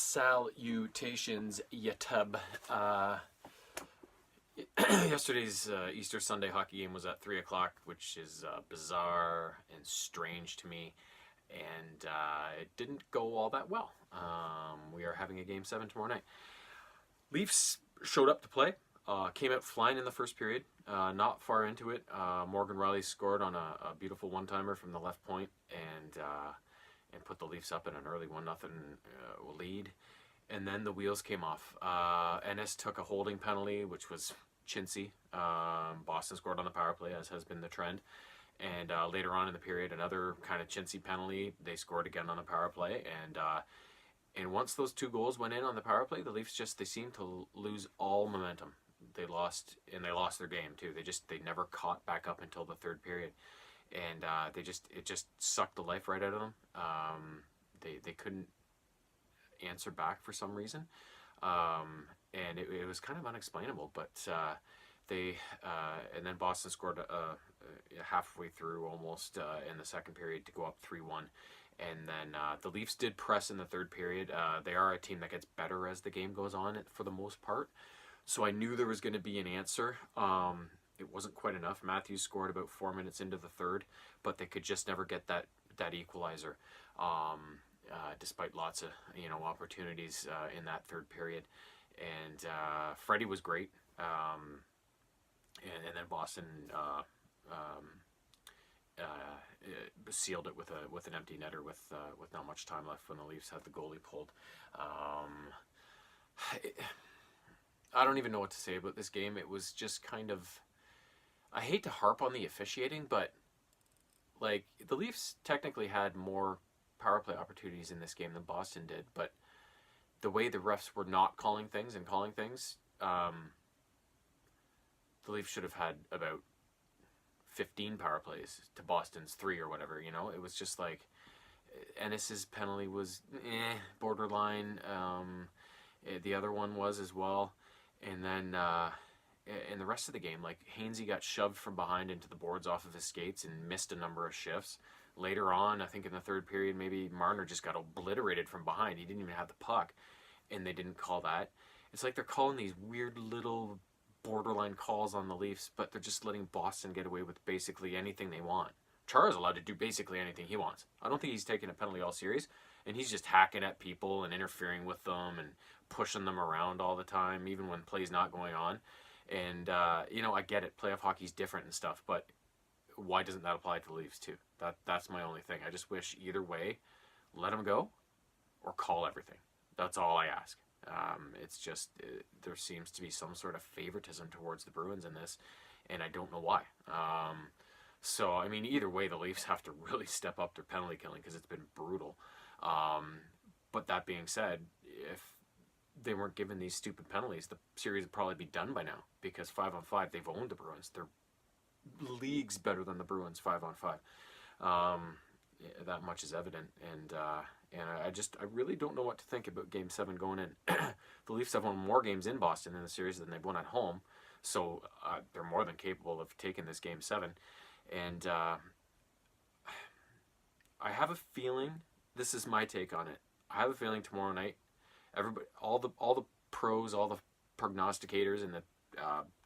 Salutations, YouTube. Yesterday's Easter Sunday hockey game was at 3 o'clock, which is bizarre and strange to me, and it didn't go all that well. We are having a Game 7 tomorrow night. Leafs showed up to play, came out flying in the first period. Not far into it, Morgan Rielly scored on a beautiful one-timer from the left point, and put the Leafs up in an early 1-0 lead. And then the wheels came off. Ennis took a holding penalty, which was chintzy. Boston scored on the power play, as has been the trend. And later on in the period, another kind of chintzy penalty. They scored again on the power play. And once those two goals went in on the power play, the Leafs they seemed to lose all momentum. They lost their game too. They never caught back up until the third period. And it just sucked the life right out of them. They couldn't answer back for some reason, and it was kind of unexplainable. But and then Boston scored halfway through almost in the second period to go up 3-1. And then the Leafs did press in the third period. They are a team that gets better as the game goes on for the most part. So I knew there was going to be an answer. It wasn't quite enough. Matthews scored about 4 minutes into the third, but they could just never get that equalizer, despite lots of opportunities in that third period. And Freddie was great, and then Boston sealed it with an empty netter with not much time left when the Leafs had the goalie pulled. I don't even know what to say about this game. It was just kind of. I hate to harp on the officiating, but like the Leafs technically had more power play opportunities in this game than Boston did, but the way the refs were not calling things, the Leafs should have had about 15 power plays to Boston's 3 or whatever. It was just like Ennis's penalty was borderline. The other one was as well, and then. In the rest of the game, like Hainsey got shoved from behind into the boards off of his skates and missed a number of shifts. Later on, I think in the third period, maybe Marner just got obliterated from behind. He didn't even have the puck, and they didn't call that. It's like they're calling these weird little borderline calls on the Leafs, but they're just letting Boston get away with basically anything they want. Chara's allowed to do basically anything he wants. I don't think he's taking a penalty all series, and he's just hacking at people and interfering with them and pushing them around all the time, even when play's not going on. And, I get it. Playoff hockey's different and stuff, but why doesn't that apply to the Leafs too? That's my only thing. I just wish either way, let them go or call everything. That's all I ask. It's just, there seems to be some sort of favoritism towards the Bruins in this, and I don't know why. So, I mean, either way, the Leafs have to really step up their penalty killing because it's been brutal. But that being said, if they weren't given these stupid penalties, the series would probably be done by now, because 5-on-5 they've owned the Bruins. They're leagues better than the Bruins 5-on-5. That much is evident, and I really don't know what to think about Game 7 going in. The Leafs have won more games in Boston in the series than they've won at home, so they're more than capable of taking this Game 7. And I have a feeling, this is my take on it, I have a feeling tomorrow night, everybody, all the pros, all the prognosticators and the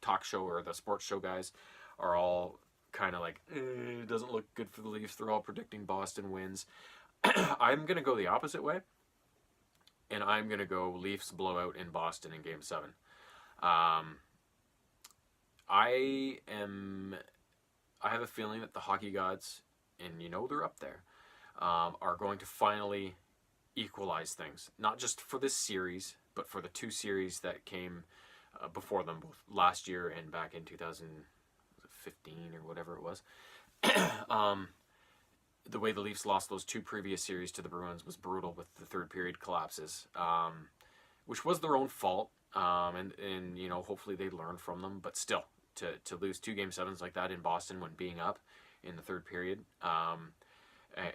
talk show or the sports show guys are all kind of like, it doesn't look good for the Leafs. They're all predicting Boston wins. I'm going to go the opposite way, and I'm going to go Leafs blowout in Boston in Game 7. I have a feeling that the hockey gods, and they're up there, are going to finally equalize things, not just for this series, but for the two series that came before them, both last year and back in 2015 or whatever it was. The way the Leafs lost those two previous series to the Bruins was brutal, with the third period collapses, which was their own fault, and hopefully they learned from them, but still, to lose 2 Game 7s like that in Boston when being up in the third period,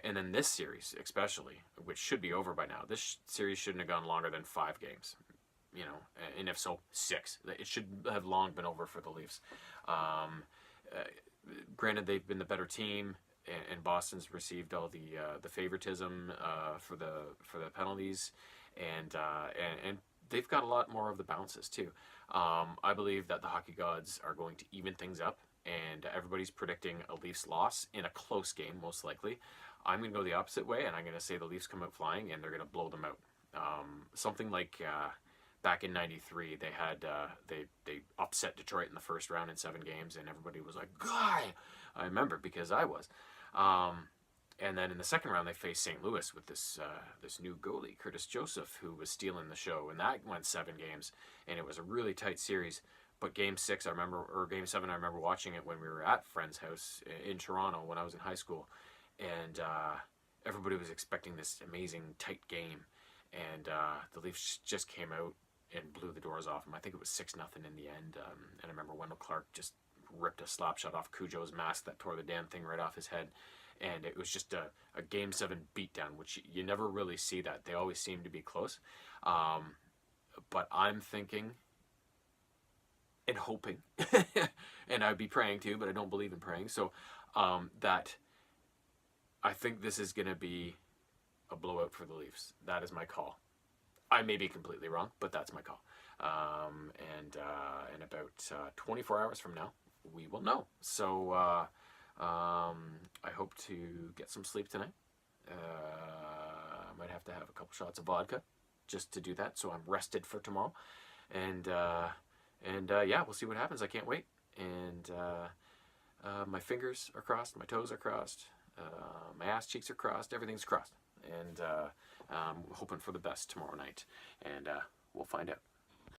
and then this series, especially, which should be over by now. This series shouldn't have gone longer than 5 games, and if so, 6. It should have long been over for the Leafs. Granted, they've been the better team, and Boston's received all the favoritism for the penalties, and they've got a lot more of the bounces too. I believe that the hockey gods are going to even things up, and everybody's predicting a Leafs loss in a close game, most likely. I'm going to go the opposite way, and I'm going to say the Leafs come out flying, and they're going to blow them out. Something like back in '93, they had they upset Detroit in the first round in 7 games, and everybody was like, "Guy!" I remember because I was. And then in the second round, they faced St. Louis with this new goalie, Curtis Joseph, who was stealing the show, and that went 7 games, and it was a really tight series. But Game 6, I remember, or Game 7, I remember watching it when we were at friend's house in Toronto when I was in high school, and everybody was expecting this amazing tight game, and the Leafs just came out and blew the doors off them. I think it was 6-0 in the end, and I remember Wendell Clark just ripped a slap shot off Cujo's mask that tore the damn thing right off his head. And it was just a Game 7 beatdown, which you never really see that. They always seem to be close. But I'm thinking and hoping, and I'd be praying too, but I don't believe in praying. So that I think this is going to be a blowout for the Leafs. That is my call. I may be completely wrong, but that's my call. And in about 24 hours from now, we will know. So I hope to get some sleep tonight. I might have to have a couple shots of vodka just to do that, so I'm rested for tomorrow. And yeah, we'll see what happens. I can't wait. And my fingers are crossed, my toes are crossed, my ass cheeks are crossed, everything's crossed. And I'm hoping for the best tomorrow night. And we'll find out.